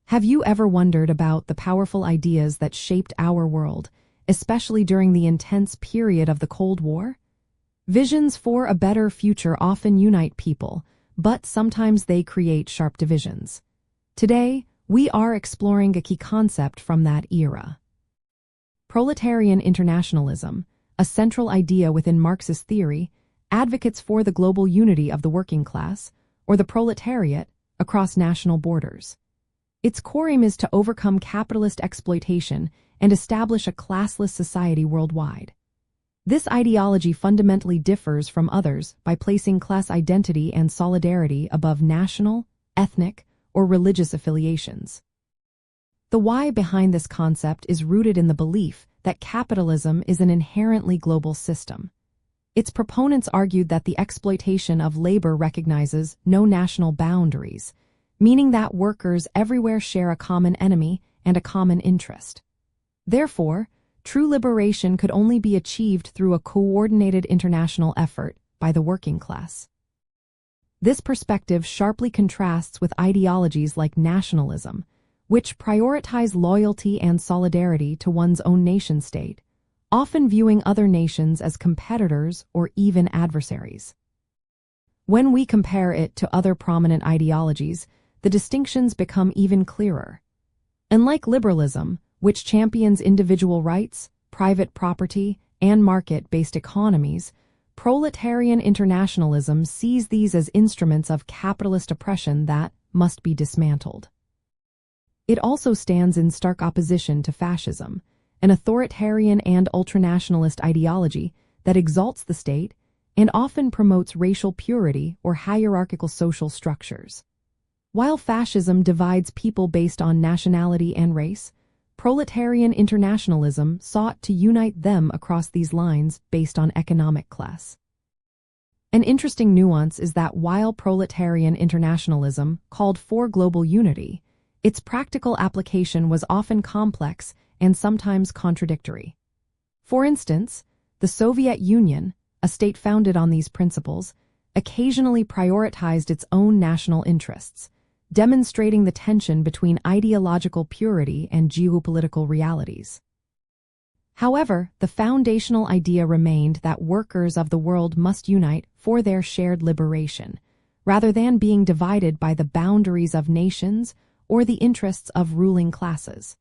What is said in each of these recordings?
Have you ever wondered about the powerful ideas that shaped our world, especially during the intense period of the Cold War? Visions for a better future often unite people, but sometimes they create sharp divisions. Today, we are exploring a key concept from that era. Proletarian Internationalism, a central idea within Marxist theory, advocates for the global unity of the working class, or the proletariat, across national borders. Its core aim is to overcome capitalist exploitation and establish a classless society worldwide. This ideology fundamentally differs from others by placing class identity and solidarity above national, ethnic, or religious affiliations. The why behind this concept is rooted in the belief that capitalism is an inherently global system. Its proponents argued that the exploitation of labor recognizes no national boundaries, meaning that workers everywhere share a common enemy and a common interest. Therefore, true liberation could only be achieved through a coordinated international effort by the working class. This perspective sharply contrasts with ideologies like nationalism, which prioritize loyalty and solidarity to one's own nation-state, often viewing other nations as competitors or even adversaries. When we compare it to other prominent ideologies, the distinctions become even clearer. Unlike liberalism, which champions individual rights, private property, and market-based economies, proletarian internationalism sees these as instruments of capitalist oppression that must be dismantled. It also stands in stark opposition to fascism, an authoritarian and ultranationalist ideology that exalts the state and often promotes racial purity or hierarchical social structures. While fascism divides people based on nationality and race, proletarian internationalism sought to unite them across these lines based on economic class. An interesting nuance is that while proletarian internationalism called for global unity, its practical application was often complex and sometimes contradictory. For instance, the Soviet Union, a state founded on these principles, occasionally prioritized its own national interests, demonstrating the tension between ideological purity and geopolitical realities. However, the foundational idea remained that workers of the world must unite for their shared liberation, rather than being divided by the boundaries of nations or the interests of ruling classes.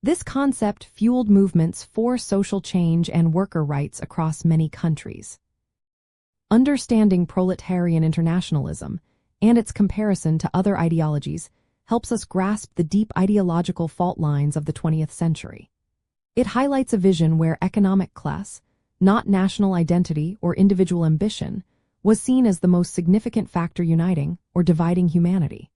This concept fueled movements for social change and worker rights across many countries. Understanding proletarian internationalism and its comparison to other ideologies helps us grasp the deep ideological fault lines of the 20th century. It highlights a vision where economic class, not national identity or individual ambition, was seen as the most significant factor uniting or dividing humanity.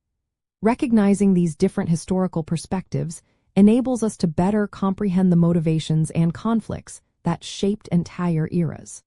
Recognizing these different historical perspectives enables us to better comprehend the motivations and conflicts that shaped entire eras.